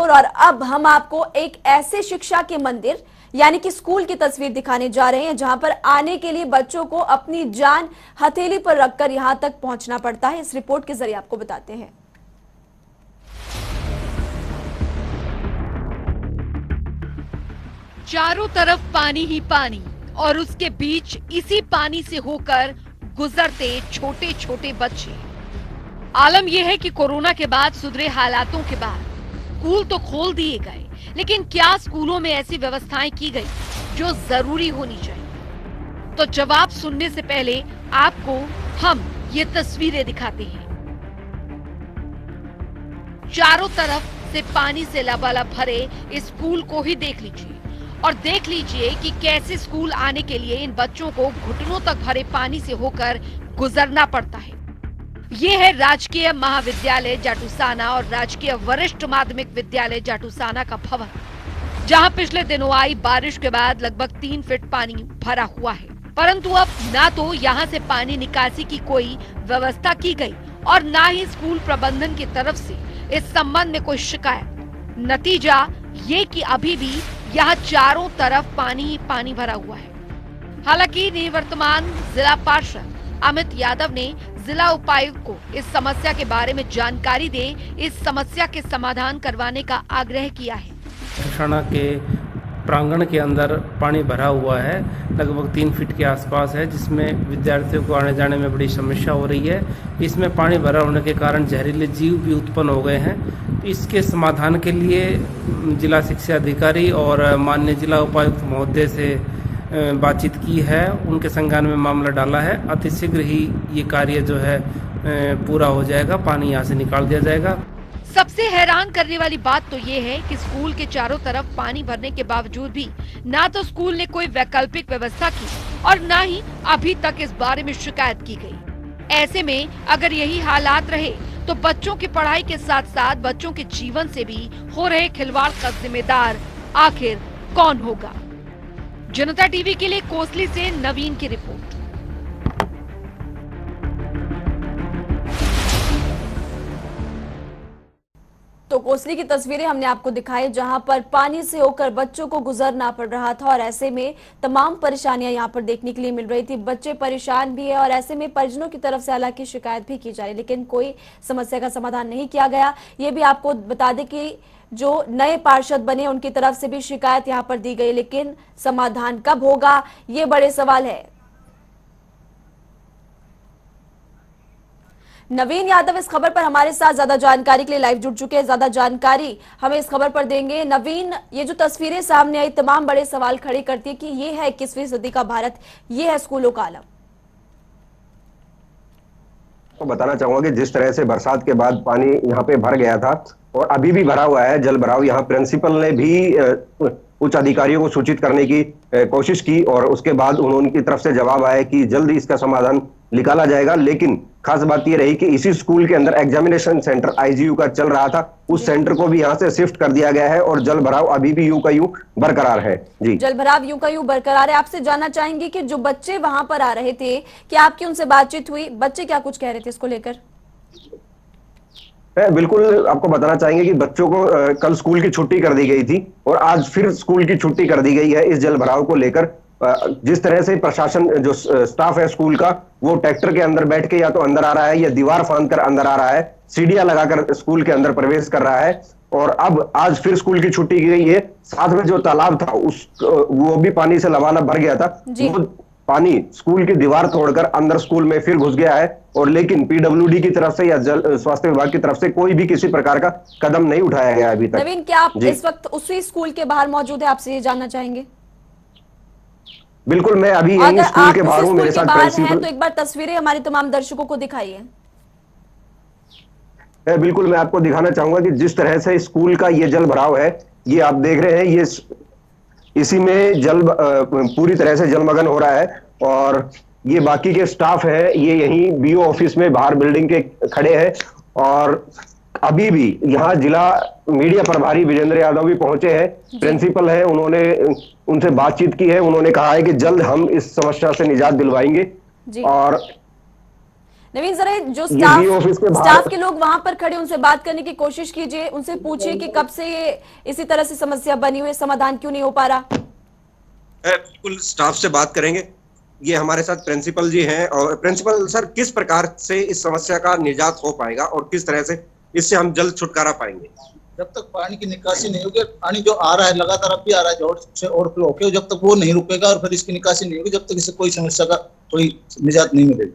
इंदौर और अब हम आपको एक ऐसे शिक्षा के मंदिर यानी कि स्कूल की तस्वीर दिखाने जा रहे हैं जहां पर आने के लिए बच्चों को अपनी जान हथेली पर रखकर यहां तक पहुंचना पड़ता है। इस रिपोर्ट के जरिए आपको बताते हैं। चारों तरफ पानी ही पानी और उसके बीच इसी पानी से होकर गुजरते छोटे छोटे बच्चे। आलम यह है कि कोरोना के बाद सुधरे हालातों के बाद स्कूल तो खोल दिए गए, लेकिन क्या स्कूलों में ऐसी व्यवस्थाएं की गई जो जरूरी होनी चाहिए? तो जवाब सुनने से पहले आपको हम ये तस्वीरें दिखाते हैं। चारों तरफ से पानी से लबालब भरे इस स्कूल को ही देख लीजिए और देख लीजिए कि कैसे स्कूल आने के लिए इन बच्चों को घुटनों तक भरे पानी से होकर गुजरना पड़ता है। ये है राजकीय महाविद्यालय जाटूसाना और राजकीय वरिष्ठ माध्यमिक विद्यालय जाटूसाना का भवन, जहां पिछले दिनों आई बारिश के बाद लगभग 3 फीट पानी भरा हुआ है। परंतु अब ना तो यहां से पानी निकासी की कोई व्यवस्था की गई और ना ही स्कूल प्रबंधन की तरफ से इस संबंध में कोई शिकायत। नतीजा ये कि अभी भी यहाँ चारों तरफ पानी ही पानी भरा हुआ है। हालांकि निवर्तमान जिला पार्षद अमित यादव ने जिला उपायुक्त को इस समस्या के बारे में जानकारी दे इस समस्या के समाधान करवाने का आग्रह किया है। थाना के प्रांगण के अंदर पानी भरा हुआ है, लगभग 3 फीट के आसपास है, जिसमें विद्यार्थियों को आने जाने में बड़ी समस्या हो रही है। इसमें पानी भरा होने के कारण जहरीले जीव भी उत्पन्न हो गए हैं। इसके समाधान के लिए जिला शिक्षा अधिकारी और माननीय जिला उपायुक्त महोदय से बातचीत की है, उनके संज्ञान में मामला डाला है। अतिशीघ्र ही ये कार्य जो है पूरा हो जाएगा, पानी यहाँ से निकाल दिया जाएगा। सबसे हैरान करने वाली बात तो ये है कि स्कूल के चारों तरफ पानी भरने के बावजूद भी ना तो स्कूल ने कोई वैकल्पिक व्यवस्था की और ना ही अभी तक इस बारे में शिकायत की गई। ऐसे में अगर यही हालात रहे तो बच्चों की पढ़ाई के साथ साथ बच्चों के जीवन से भी हो रहे खिलवाड़ का जिम्मेदार आखिर कौन होगा? जनता टीवी के लिए कोसली से नवीन की रिपोर्ट। तो कोसली की तस्वीरें हमने आपको दिखाई जहां पर पानी से होकर बच्चों को गुजरना पड़ रहा था और ऐसे में तमाम परेशानियां यहां पर देखने के लिए मिल रही थी। बच्चे परेशान भी है और ऐसे में परिजनों की तरफ से हालांकि शिकायत भी की जा रही, लेकिन कोई समस्या का समाधान नहीं किया गया। ये भी आपको बता दें कि जो नए पार्षद बने उनकी तरफ से भी शिकायत यहां पर दी गई, लेकिन समाधान कब होगा ये बड़े सवाल है। नवीन यादव इस खबर पर हमारे साथ ज्यादा जानकारी के लिए लाइव जुड़ चुके हैं, ज्यादा जानकारी हमें इस खबर पर देंगे। नवीन, ये जो तस्वीरें सामने आई तमाम बड़े सवाल खड़े करती है कि ये है 21वीं सदी का भारत, ये है स्कूलों का आलम। तो बताना चाहूंगा कि जिस तरह से बरसात के बाद पानी यहाँ पे भर गया था और अभी भी भरा हुआ है जल भराव, यहाँ प्रिंसिपल ने भी उच्च अधिकारियों को सूचित करने की कोशिश की और उसके बाद उनकी तरफ से जवाब आया कि जल्द ही इसका समाधान निकाला जाएगा। लेकिन खास बात यह रही कि इसी स्कूल के अंदर एग्जामिनेशन सेंटर आईजीयू का चल रहा था, उस सेंटर को भी यहाँ से शिफ्ट कर दिया गया है और जल भराव अभी भी यूं का यूं बरकरार है। जी, जल भराव यूं का यूं बरकरार है। आपसे जानना चाहेंगे कि जो बच्चे वहां पर आ रहे थे, क्या आपकी उनसे बातचीत हुई? बच्चे क्या कुछ कह रहे थे इसको लेकर? बिल्कुल आपको बताना चाहेंगे कि बच्चों को कल स्कूल की छुट्टी कर दी गई थी और आज फिर स्कूल की छुट्टी कर दी गई है इस जल भराव को लेकर। जिस तरह से प्रशासन जो स्टाफ है स्कूल का, वो ट्रैक्टर के अंदर बैठ के या तो अंदर आ रहा है या दीवार फांद कर अंदर आ रहा है, सीढ़ियां लगाकर स्कूल के अंदर प्रवेश कर रहा है। और अब आज फिर स्कूल की छुट्टी की गई है। साथ में जो तालाब था वो भी पानी से लबालब भर गया था। वो पानी स्कूल की दीवार तोड़कर अंदर स्कूल में फिर घुस गया है और लेकिन पीडब्ल्यूडी की तरफ से या जल स्वास्थ्य विभाग की तरफ से कोई भी किसी प्रकार का कदम नहीं उठाया गया अभी तक। नवीन, क्या आप इस वक्त उसी स्कूल के बाहर मौजूद है? आपसे ये जानना चाहेंगे। बिल्कुल, मैं अभी यही स्कूल के बाहर हूँ, मेरे साथ प्रिंसिपल। तो एक बार तस्वीरें हमारे तमाम दर्शकों को दिखाइए। बिल्कुल, मैं आपको दिखाना चाहूंगा कि जिस तरह से स्कूल का ये जल भराव है, ये आप देख रहे हैं, ये इसी में जल पूरी तरह से जलमग्न हो रहा है। और ये बाकी के स्टाफ है, ये यहीं बीओ ऑफिस में बाहर बिल्डिंग के खड़े हैं और अभी भी यहाँ जिला मीडिया प्रभारी विजेंद्र यादव भी पहुंचे हैं, प्रिंसिपल है, उन्होंने उनसे बातचीत की है। उन्होंने कहा है कि जल्द हम इस समस्या से निजात दिलवाएंगे। और नवीन, जरा जो DO ऑफिस के बाहर स्टाफ के लोग वहां पर खड़े, उनसे बात करने की कोशिश कीजिए, उनसे पूछिए कि कब से ये इसी तरह से समस्या बनी हुई है, समाधान क्यों नहीं हो पा रहा। बिल्कुल स्टाफ से बात करेंगे। ये हमारे साथ प्रिंसिपल जी हैं। और प्रिंसिपल सर, किस प्रकार से इस समस्या का निजात हो पाएगा और किस तरह से इससे हम जल्द छुटकारा पाएंगे? जब तक पानी की निकासी नहीं होगी, पानी जो आ रहा है लगातार अब भी आ रहा है, जोर से ओवरफ्लो होके, जब तक वो नहीं रुकेगा और फिर इसकी निकासी नहीं होगी, जब तक इससे कोई समस्या का कोई निजात नहीं मिलेगी।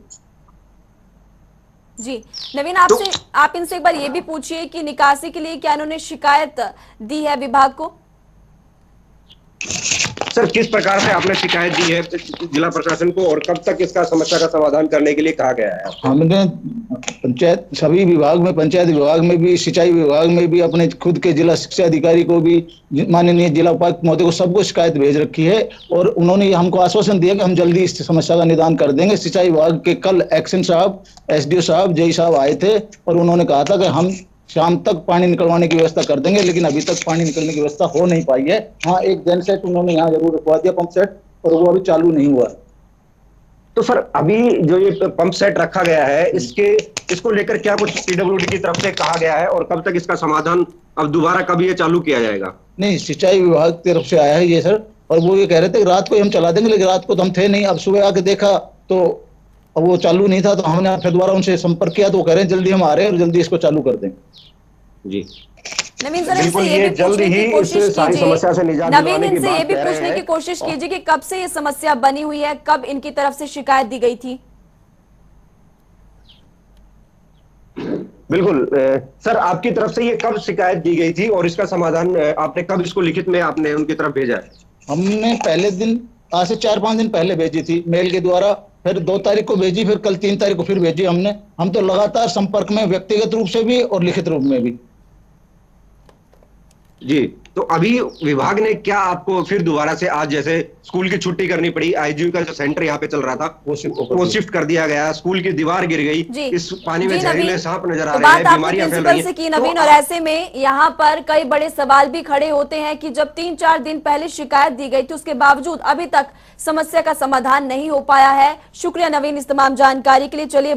जी नवीन, आप इनसे एक बार ये भी पूछिए कि निकासी के लिए क्या इन्होंने शिकायत दी है विभाग को? सर, किस प्रकार से आपने शिकायत दी है जिला प्रशासन को और कब तक इसका समस्या का समाधान करने के लिए कहा गया है? हमने पंचायत सभी विभाग में, पंचायत विभाग में भी, सिंचाई विभाग में भी, अपने खुद के जिला शिक्षा अधिकारी को भी, माननीय जिला उपायुक्त महोदय को, सबको शिकायत भेज रखी है। और उन्होंने हमको आश्वासन दिया कि हम जल्दी इस समस्या का निदान कर देंगे। सिंचाई विभाग के कल एक्शन साहब, SDO साहब, JE साहब आए थे और उन्होंने कहा था कि हम शाम तक पानी निकलवाने की व्यवस्था कर देंगे, लेकिन अभी तक पानी निकलने की व्यवस्था हो नहीं पाई है। हाँ, एक जेन सेट उन्होंने यहाँ जरूर रखवा दिया, पंप सेट, और वो अभी चालू नहीं हुआ। तो सर, अभी जो ये पंप सेट रखा गया है, इसको लेकर क्या कुछ PWD की तरफ से कहा गया है और कब तक इसका समाधान, अब दोबारा कब ये चालू किया जाएगा? नहीं, सिंचाई विभाग की तरफ से आया है ये सर, और वो ये कह रहे थे रात को हम चला देंगे, लेकिन रात को तो हम थे नहीं। अब सुबह आके देखा तो अब वो चालू नहीं था, तो हमने फिर दोबारा उनसे संपर्क किया तो वो कह रहे हैं जल्दी हम आ रहे हैं और जल्दी इसको चालू कर देंगे। जी नवीन, जरा बिल्कुल, इनसे ये भी जल्द पूछने ही की कोशिश इस सारी समस्या से कीजिए, निजात नवीन दिलवाने की इनसे ये बात भी कह रहे पूछने की हैं। कोशिश कीजिए कि कब से ये समस्या बनी हुई है, कब इनकी तरफ से शिकायत दी गई थी? बिल्कुल सर, आपकी तरफ से ये कब शिकायत दी गई थी और इसका समाधान आपने कब इसको लिखित में आपने उनकी तरफ भेजा है? हमने पहले दिन, आज से 4-5 दिन पहले भेजी थी मेल के द्वारा, फिर 2 तारीख को भेजी, फिर कल 3 तारीख को फिर भेजी हमने। हम तो लगातार संपर्क में, व्यक्तिगत रूप से भी और लिखित रूप में भी। जी, तो अभी विभाग ने क्या आपको फिर दोबारा से, आज जैसे स्कूल की छुट्टी करनी पड़ी, IGU का जो सेंटर यहाँ पे चल रहा था वो शिफ्ट कर दिया गया, स्कूल की दीवार गिर गई, इस पानी में जहरीले सांप नजर आ रहे हैं, बीमारियां फैल रही हैं। की नवीन, और ऐसे में यहाँ पर कई बड़े सवाल भी खड़े होते हैं कि जब 3-4 दिन पहले शिकायत दी गई थी, उसके बावजूद अभी तक समस्या का समाधान नहीं हो पाया है। शुक्रिया नवीन इस तमाम जानकारी के लिए। चलिए